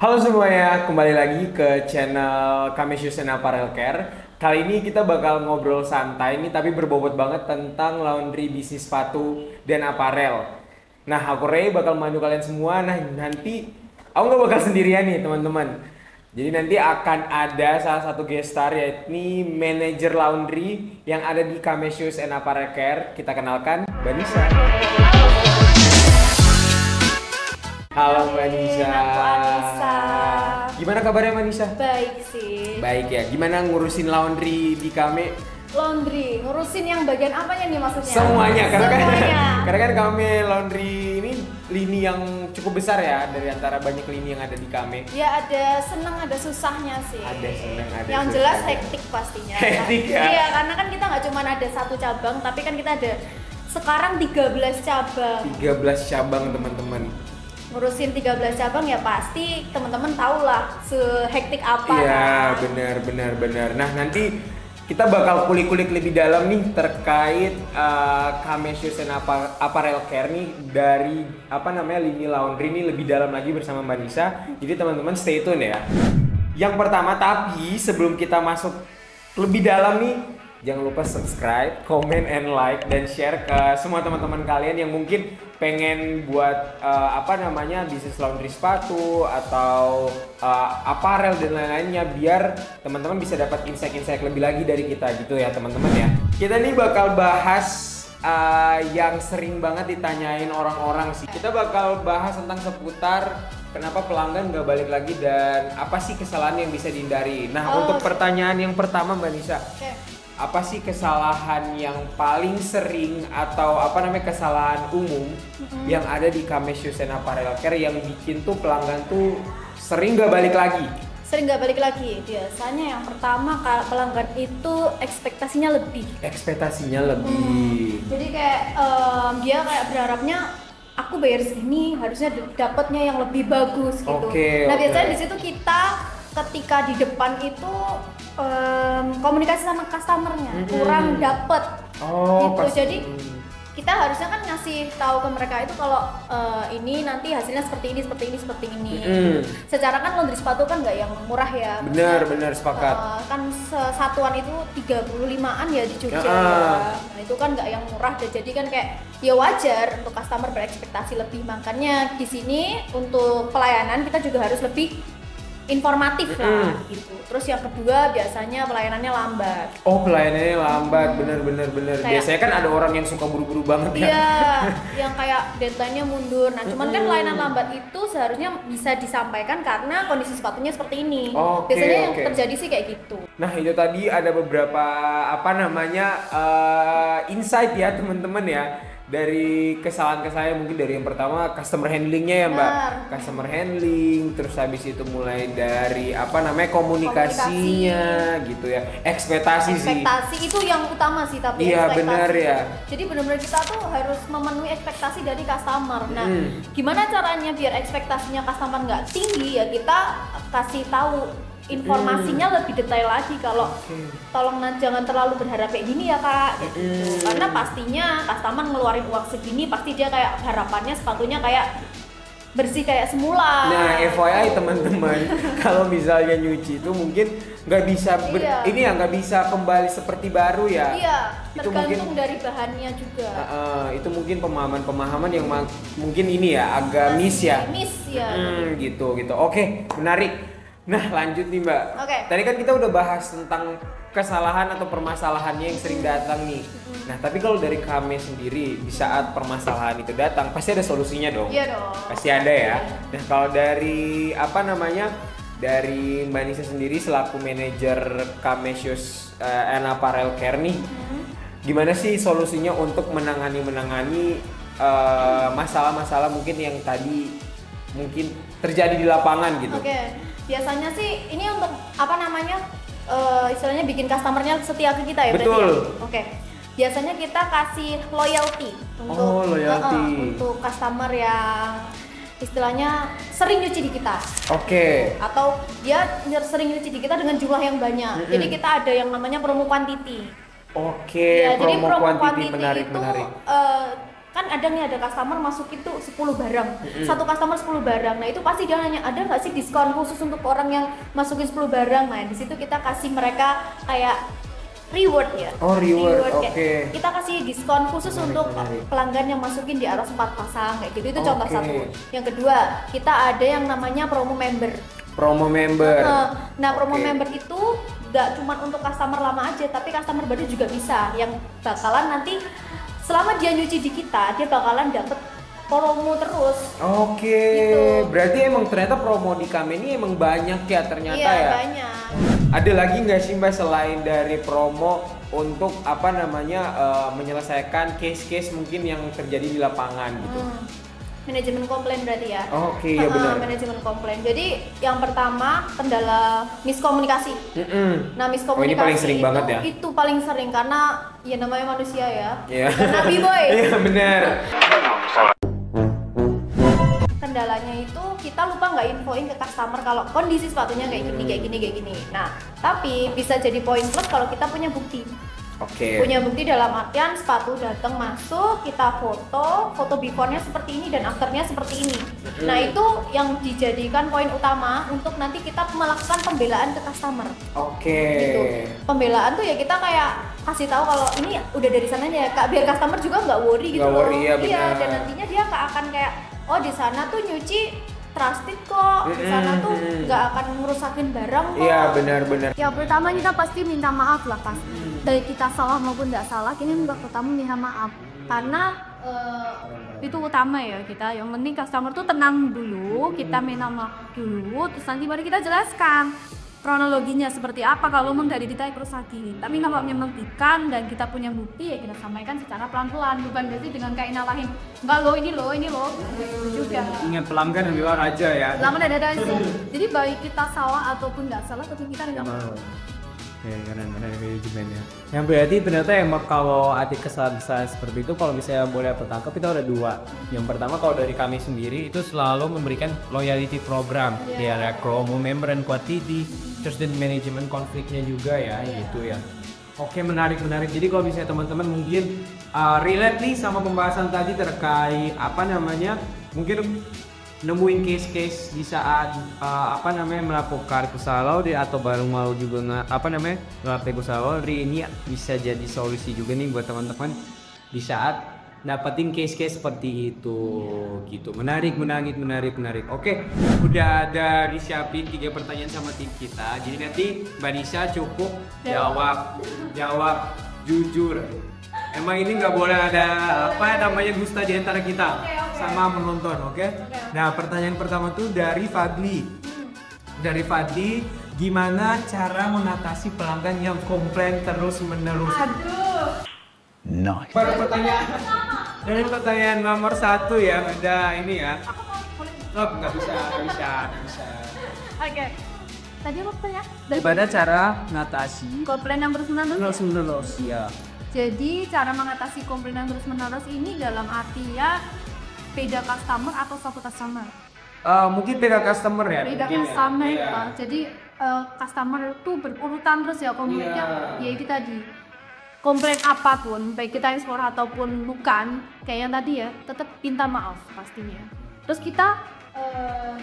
Halo semuanya, kembali lagi ke channel kami Shoes and Apparel Care. Kali ini kita bakal ngobrol santai nih, tapi berbobot banget tentang laundry, bisnis sepatu, dan aparel. Nah, aku Ray bakal memandu kalian semua. Nah, nanti aku nggak bakal sendirian nih, teman-teman. Jadi nanti akan ada salah satu guest star, yakni manajer laundry yang ada di Kame Shoes and Apparel Care. Kita kenalkan, Mbak Nisa. Halo Mbak Nisa. Aku Anissa. Gimana kabarnya Mbak Nisa? Baik sih. Baik ya. Gimana ngurusin laundry di Kame? Laundry, ngurusin yang bagian apanya nih maksudnya? Semuanya, Semuanya. karena kan Kame Laundry ini lini yang cukup besar ya dari antara banyak lini yang ada di Kame. Ya ada seneng ada susahnya sih. Ada seneng, ada yang susah. jelas hektik pastinya. Hektik ya? Iya, karena kan kita nggak cuma ada satu cabang, tapi kan kita ada sekarang 13 cabang. 13 cabang teman-teman. Ngurusin 13 cabang ya pasti teman-teman tahu lah sehektik apa. Iya, kan? benar. Nah, nanti kita bakal kulik-kulik lebih dalam nih terkait Kame Shoes and Apparel Care nih dari lini laundry ini lebih dalam lagi bersama Mbak Nisa. Jadi teman-teman stay tune ya. Yang pertama, tapi sebelum kita masuk lebih dalam nih, jangan lupa subscribe, comment, and like, dan share ke semua teman-teman kalian yang mungkin pengen buat bisnis laundry sepatu atau aparel dan lain-lainnya, biar teman-teman bisa dapat insight-insight lebih lagi dari kita gitu ya teman-teman ya. Kita nih bakal bahas yang sering banget ditanyain orang-orang sih. Kita bakal bahas tentang seputar kenapa pelanggan nggak balik lagi dan apa sih kesalahan yang bisa dihindari. Nah, untuk pertanyaan yang pertama Mbak Nisa. Apa sih kesalahan yang paling sering atau kesalahan umum yang ada di Kame Shoes and Apparel Care yang bikin tuh pelanggan tuh sering gak balik lagi? Sering nggak balik lagi. Biasanya yang pertama pelanggan itu ekspektasinya lebih. Jadi kayak dia kayak berharapnya aku bayar segini harusnya dapatnya yang lebih bagus gitu. Nah biasanya di situ kita ketika di depan itu komunikasi sama customernya kurang dapet gitu. Jadi kita harusnya kan ngasih tahu ke mereka itu kalau ini nanti hasilnya seperti ini. Secara kan laundry sepatu kan nggak yang murah ya. Benar sepakat. Kan satuan itu 35-an ya di Jogja ya. Nah, itu kan nggak yang murah dan jadi kan kayak ya wajar untuk customer berekspektasi lebih. Makanya di sini untuk pelayanan kita juga harus lebih informatif lah gitu. Terus yang kedua biasanya pelayanannya lambat. Oh, pelayanannya lambat, bener. Biasanya kan ada orang yang suka buru-buru banget ya. Iya, yang kayak deadline-nya mundur. Nah, cuman kan pelayanan lambat itu seharusnya bisa disampaikan karena kondisi sepatunya seperti ini. Biasanya yang terjadi sih kayak gitu. Nah, itu tadi ada beberapa insight ya teman-teman ya. Dari kesalahan-kesalahan mungkin dari yang pertama customer handlingnya ya Mbak. Customer handling, terus habis itu mulai dari komunikasinya gitu ya. Ekspektasi itu yang utama sih tapi iya benar ya. Jadi benar-benar kita tuh harus memenuhi ekspektasi dari customer. Nah, gimana caranya biar ekspektasinya customer nggak tinggi ya kita kasih tahu informasinya lebih detail lagi kalau tolong jangan terlalu berharap kayak gini ya Kak gitu. Karena pastinya customer ngeluarin uang segini pasti dia kayak harapannya sepatunya kayak bersih kayak semula. Nah, FYI teman-teman, kalau misalnya nyuci itu mungkin nggak bisa nggak bisa kembali seperti baru ya. Iya, itu tergantung mungkin, dari bahannya juga. Itu mungkin pemahaman yang mungkin ini ya agak miss ya. Gitu. Oke, menarik. Nah, lanjut nih Mbak. Tadi kan kita udah bahas tentang kesalahan atau permasalahannya yang sering datang nih. Nah, tapi kalau dari kami sendiri di saat permasalahan itu datang pasti ada solusinya dong. Iya dong. Pasti ada ya. Nah, kalau dari dari Mbak Nisa sendiri selaku manajer Kame Shoes and Apparel Care nih, gimana sih solusinya untuk menangani masalah-masalah mungkin yang tadi mungkin terjadi di lapangan gitu? Biasanya sih ini untuk istilahnya bikin customernya setia ke kita ya. Betul. Biasanya kita kasih loyalty untuk customer yang istilahnya sering nyuci di kita. Atau dia sering nyuci di kita dengan jumlah yang banyak. Jadi kita ada yang namanya promo quantity. Jadi promo quantity menarik. kan ada nih ada customer masuk itu 10 barang, satu customer 10 barang. Nah itu pasti dia nanya ada nggak sih diskon khusus untuk orang yang masukin 10 barang. Nah di situ kita kasih mereka kayak reward ya. Oh reward, oke. Kita kasih diskon khusus untuk pelanggan yang masukin di atas 4 pasang kayak gitu. Itu contoh satu. Yang kedua kita ada yang namanya promo member. Promo member. Nah promo member itu nggak cuma untuk customer lama aja, tapi customer baru juga bisa. Yang bakalan nanti selama dia nyuci di kita, dia bakalan dapet promo terus. Oke. Gitu. Berarti emang ternyata promo di kami ini emang banyak ya ternyata ya. Iya banyak. Ada lagi nggak sih Mbak selain dari promo untuk apa namanya menyelesaikan case-case mungkin yang terjadi di lapangan gitu? Manajemen komplain berarti ya. Oke, ya benar. Manajemen komplain. Jadi yang pertama kendala miskomunikasi. Nah miskomunikasi ini paling sering banget ya. Itu paling sering karena ya namanya manusia ya. Iya. Karena B-boy. Iya benar. Kendalanya itu kita lupa nggak infoin ke customer kalau kondisi sepatunya kayak gini. Nah tapi bisa jadi poin plus kalau kita punya bukti. Punya bukti dalam artian sepatu datang masuk, kita foto before-nya seperti ini dan after-nya seperti ini. Nah itu yang dijadikan poin utama untuk nanti kita melakukan pembelaan ke customer. Gitu. Pembelaan tuh ya kita kayak kasih tahu kalau ini udah dari sananya Kak, biar customer juga nggak worry gitu loh. Iya, dan nantinya dia akan kayak oh di sana tuh nyuci trusted kok, di sana tuh nggak akan ngerusakin barang kok. Iya benar-benar. Yang pertama kita pasti minta maaf lah pas dari kita salah maupun nggak salah, ini yang pertama minta maaf karena itu utama ya kita. Yang penting customer tuh tenang dulu, kita minta maaf dulu, terus nanti mari kita jelaskan kronologinya seperti apa kalau memang dari kita terus lagi. Tapi kalau memang membuktikan dan kita punya bukti ya kita sampaikan secara pelan-pelan, bukan berarti dengan kayak nalahin enggak lo ini lo juga. Ingat pelanggan dan luar aja ya. Pelanggan ada aja. Jadi baik kita salah ataupun nggak salah, tapi kita nggak mau. Ya karena manajemennya. Yang berarti ternyata emang kalau ada kesalahan seperti itu, kalau misalnya boleh aku tangkap itu ada dua. Yang pertama kalau dari kami sendiri itu selalu memberikan loyalty program, ya promo member dan quantity, terus dan manajemen konfliknya juga ya, gitu ya. Oke, menarik. Jadi kalau misalnya teman-teman mungkin relate nih sama pembahasan tadi terkait mungkin nemuin case-case di saat melakukan kesalahan atau baru mau juga melakukan kesalahan, ini bisa jadi solusi juga nih buat teman-teman di saat dapetin case-case seperti itu gitu. Menarik. Oke, udah ada disiapin 3 pertanyaan sama tim kita. Jadi nanti Mbak Nisa cukup jawab jujur. Emang ini nggak boleh ada dusta di antara kita sama penonton, oke? Nah, pertanyaan pertama tuh dari Fadli. Gimana cara mengatasi pelanggan yang komplain terus-menerus? Aduh. Nice. Baru pertanyaan. Dari pertanyaan nomor 1 ya, ada ini ya. Nggak bisa. Oke. Tadi apa ya? Gimana cara mengatasi komplain yang terus-menerus? Iya. Jadi cara mengatasi komplain yang terus-menerus ini dalam arti ya beda customer atau satu customer? Mungkin beda customer ya. Jadi customer tuh berurutan terus ya komplainnya. Ya itu tadi. Komplain apapun, baik kita ekspor ataupun bukan, kayak yang tadi ya, tetap minta maaf pastinya. Terus kita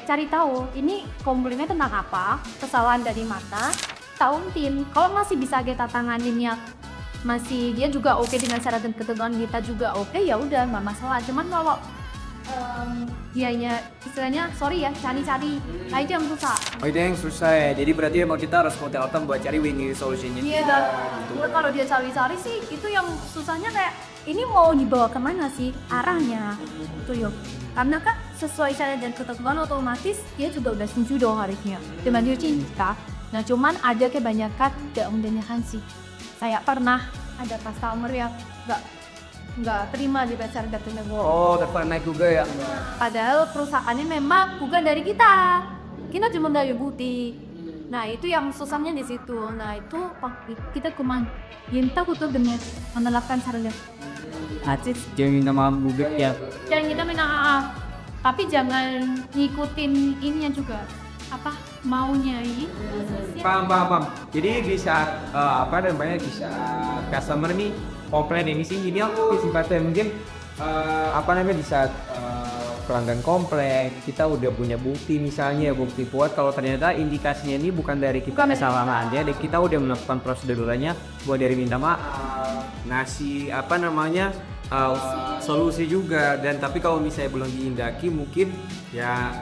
cari tahu ini komplainnya tentang apa, kesalahan dari mana, tauntin. Kalau masih bisa kita tanganinnya, masih dia juga oke dengan syarat dan ketentuan kita juga oke, ya udah nggak masalah. Cuman kalau dianya istilahnya sorry ya cari-cari, nah itu yang susah. Oh itu yang susah ya, jadi berarti emang kita harus multi-item buat cari win-win solutionnya. Iya gitu. Kalau dia cari-cari sih itu yang susahnya, kayak ini mau dibawa kemana sih arahnya itu yuk. Karena kan sesuai syarat dan ketentuan otomatis dia juga udah setuju dong harusnya dengan dia cinta. Nah cuman ada kebanyakan gak mendengarkan sih. Saya pernah ada customer yang nggak terima di pasar datangnya gue. Oh, dapat naik juga ya. Padahal perusahaannya memang bukan dari kita cuma dari bukti. Nah itu yang susahnya di situ. Nah itu kita kita tutup dengan menerapkan caranya. Acis jangan minta maaf juga ya. Jangan kita minta maaf, tapi jangan ngikutin ininya juga maunya ini. Paham. Jadi bisa bisa customer nih komplain ini sih, ini aku sifatnya mungkin apa namanya di saat pelanggan komplain kita udah punya bukti, misalnya bukti kuat kalau ternyata indikasinya ini bukan dari kita kesalahannya, dan kita udah melakukan prosedurnya buat dari minta maaf, ngasih apa namanya solusi juga, dan tapi kalau misalnya belum diindaki mungkin ya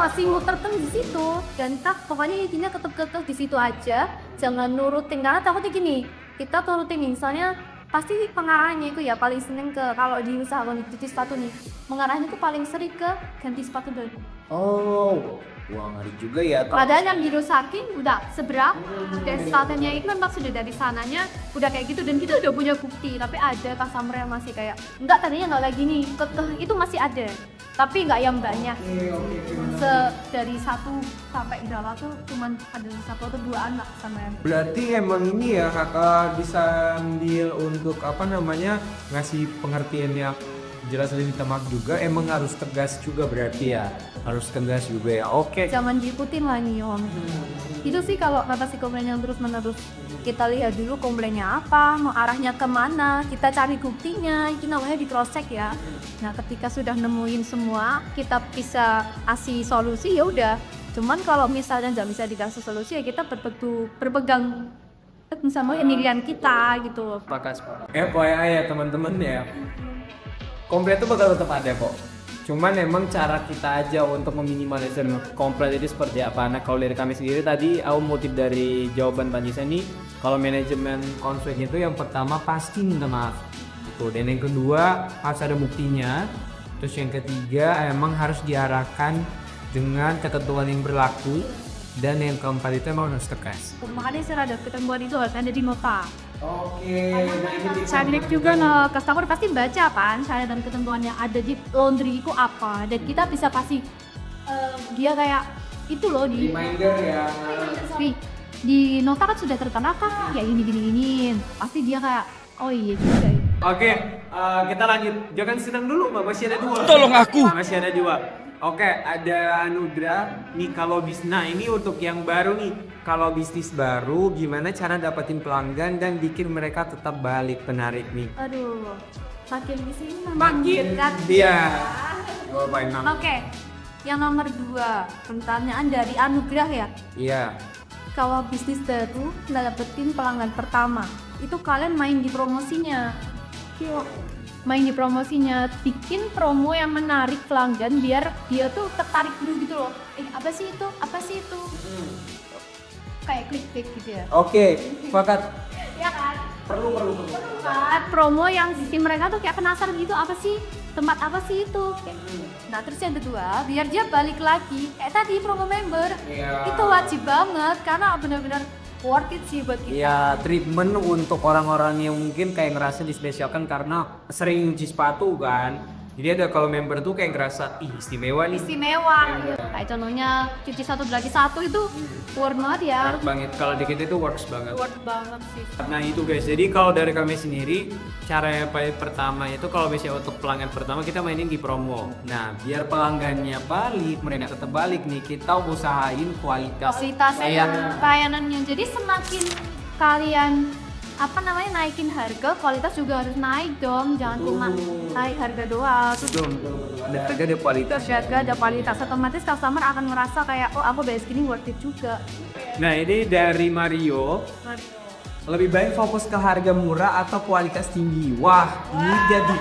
masih muter di situ, dan pokoknya intinya tetap di situ aja, jangan nurutin, karena takutnya gini, kita turutin misalnya pasti pengarahnya itu ya paling sering ke, kalau di usaha cuci sepatu nih, mengarahnya itu paling sering ke ganti sepatu baru. Oh, wah ngeri juga ya. Padahal yang dirusakin udah seberapa, dan starternya itu memang sudah dari sananya udah kayak gitu, dan kita udah punya bukti, tapi ada customer yang masih kayak enggak, tadinya nggak lagi nih, itu masih ada, tapi nggak yang banyak. Dari 1 sampai berapa tuh cuman ada 1 atau 2 anak sama yang. Berarti emang ini ya kakak bisa ambil untuk apa namanya ngasih pengertian yang jelas dan minta maaf juga, emang harus tegas juga berarti ya, harus tegas juga ya. Oke. Jangan diikutin lah nih om. Itu sih kalau ngatasi komplain yang terus menerus, kita lihat dulu komplainnya apa, mau arahnya kemana, kita cari buktinya, itu namanya di cross check ya. Nah ketika sudah nemuin semua, kita bisa kasih solusi ya udah. Cuman kalau misalnya nggak bisa dikasih solusi ya kita berpegang sama pendirian kita gitu. FYI ya teman-teman ya, komplain itu bakal tetap ada kok. Cuman emang cara kita aja untuk meminimalisir komplain itu seperti apa. Nah kalau dari kami sendiri tadi, aku motif dari jawaban Panjisa ini, kalau manajemen konflik itu yang pertama pasti minta maaf. Dan yang kedua harus ada buktinya. Terus yang ketiga emang harus diarahkan dengan ketentuan yang berlaku. Dan yang keempat itu emang harus tegas. Makanya syarat ketentuan itu harus ada di nota. Oke. Syarat juga customer pasti baca kan syarat dan ketentuannya ada di laundry itu apa, dan kita bisa kasih dia kayak itu loh di Reminder ya. di nota kan sudah tertera kan ya ini pasti dia kayak oh iya juga ya. Oke, kita lanjut. Jangan senang dulu, Mbak. Masih ada 2. Tolong aku. Masih ada 2. Oke, ada Anudra. Nih kalau nah ini untuk yang baru nih. Kalau bisnis baru, gimana cara dapetin pelanggan dan bikin mereka tetap balik penarik nih? Aduh, makin di sini makin dekat. Iya. Oke, yang nomor 2, pertanyaan dari Anugrah ya. Iya. Kalau bisnis baru dapetin pelanggan pertama, itu kalian main di promosinya. Bikin promo yang menarik pelanggan biar dia tuh tertarik dulu gitu loh. Apa sih itu? Kayak clickbait gitu ya. Oke, sepakat. Ya kan? Perlu. Promo yang bikin mereka tuh kayak penasaran gitu, apa sih? Tempat apa sih itu? Nah, terus yang kedua, biar dia balik lagi. Kayak tadi promo member. Itu wajib banget karena benar-benar worth it sih buat kita. Ya, treatment untuk orang-orang yang mungkin kayak ngerasa dispesialkan karena sering nyuci sepatu kan. Jadi ada kalau member tuh kayak ngerasa istimewa nih. Kayak contohnya cuci 1 gratis 1 itu worth banget ya. Worth banget. Kalau di kita itu works banget. Worth banget sih. Nah itu guys, jadi kalau dari kami sendiri, cara yang paling pertama itu kalau misalnya untuk pelanggan pertama kita mainin di promo. Nah biar pelanggannya balik, mereka tetap balik nih, kita usahain kualitas pelayanannya. Jadi semakin kalian naikin harga, kualitas juga harus naik dong, jangan cuma naik harga doang. Ada harga ada kualitas. Ada kualitas, otomatis customer akan ngerasa kayak oh aku bayar segini worth it juga. Nah ini dari Mario. Lebih baik fokus ke harga murah atau kualitas tinggi? Wah, ini jadi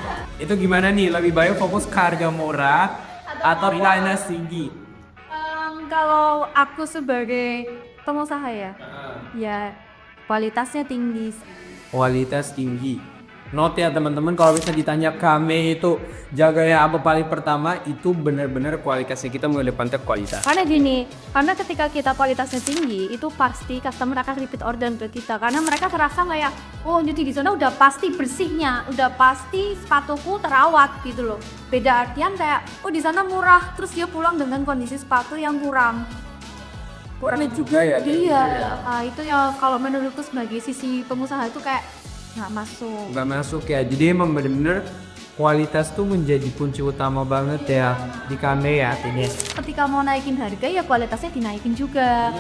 itu gimana nih? Lebih baik fokus ke harga murah atau kualitas tinggi? Kalau aku sebagai pengusaha ya kualitasnya tinggi. Kualitas tinggi. Note ya teman-teman, kalau bisa ditanya kami itu jaga yang apa paling pertama itu benar-benar kualitasnya, kita mengedepankan kualitas. Karena ketika kita kualitasnya tinggi itu pasti customer akan repeat order ke kita karena mereka terasa kayak oh jadi di sana udah pasti bersihnya, udah pasti sepatuku terawat gitu loh. Beda artian kayak oh di sana murah terus dia pulang dengan kondisi sepatu yang kurang juga ya. Iya, itu ya kalau menurutku sebagai sisi pengusaha itu kayak nggak masuk ya. Jadi emang bener-bener kualitas tuh menjadi kunci utama banget ya di kami ya. Ketika mau naikin harga ya kualitasnya dinaikin juga.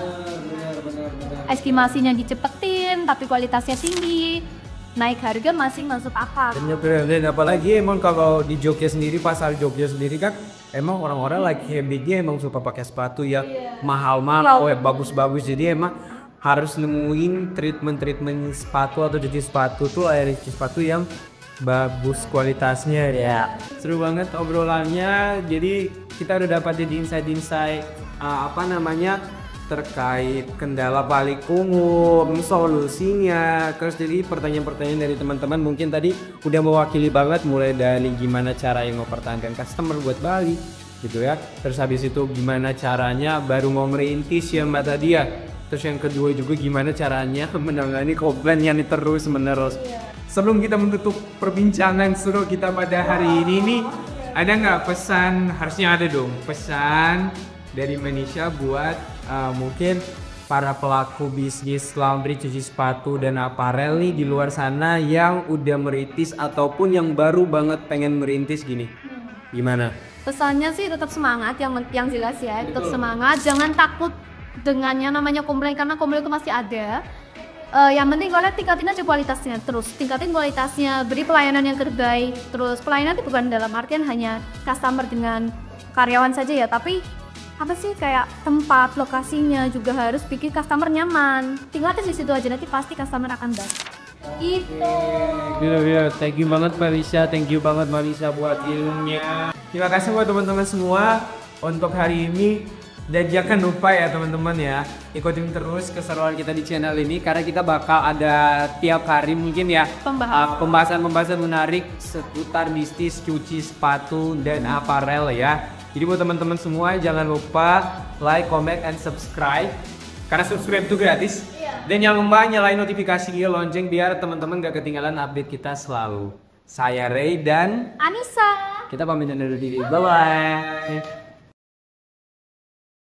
Estimasinya dicepetin tapi kualitasnya tinggi. naik harga masih masuk akal. Dan apalagi emang kalau di Jogja sendiri, pasar Jogja sendiri kan emang orang-orang lagi habitnya emang suka pakai sepatu yang mahal-mahal, bagus-bagus. Jadi emang harus nemuin treatment sepatu atau cuci sepatu tuh cuci sepatu yang bagus kualitasnya ya. Seru banget obrolannya. Jadi kita udah dapat di insight terkait kendala paling umum, solusinya. Terus jadi pertanyaan-pertanyaan dari teman-teman mungkin tadi udah mewakili banget, mulai dari gimana cara yang mempertahankan customer buat Bali gitu ya. Terus habis itu gimana caranya baru mau merintis ya Mbak Tadia. Terus yang kedua juga gimana caranya menangani komplain yang terus menerus. Sebelum kita menutup perbincangan seru kita pada hari ini nih, ada nggak pesan, harusnya ada dong, pesan dari Manisha buat mungkin para pelaku bisnis laundry, cuci sepatu dan aparel nih di luar sana yang udah merintis ataupun yang baru banget pengen merintis gini. Gimana? Pesannya sih tetap semangat, yang jelas ya, tetap semangat, jangan takut dengan yang namanya komplain, karena komplain itu masih ada. Yang penting kalian tingkatin aja kualitasnya, terus tingkatin kualitasnya, beri pelayanan yang terbaik. Terus pelayanan itu bukan dalam artian hanya customer dengan karyawan saja ya, tapi apa sih, kayak tempat, lokasinya juga harus bikin customer nyaman. Tinggal di situ aja, nanti pasti customer akan datang. Itu. Thank you banget Manisha, thank you banget Manisha buat ilmunya. Terima kasih buat teman-teman semua untuk hari ini. Dan jangan lupa ya teman-teman ya, ikutin terus keseruan kita di channel ini karena kita bakal ada tiap hari mungkin ya pembahasan menarik seputar bisnis cuci sepatu dan aparel ya. Jadi buat teman-teman semua jangan lupa like, comment, and subscribe karena subscribe itu gratis. Dan jangan lupa nyalain notifikasi lonceng biar teman-teman gak ketinggalan update kita selalu. Saya Ray dan Anissa. Kita pamit undur diri. Bye bye.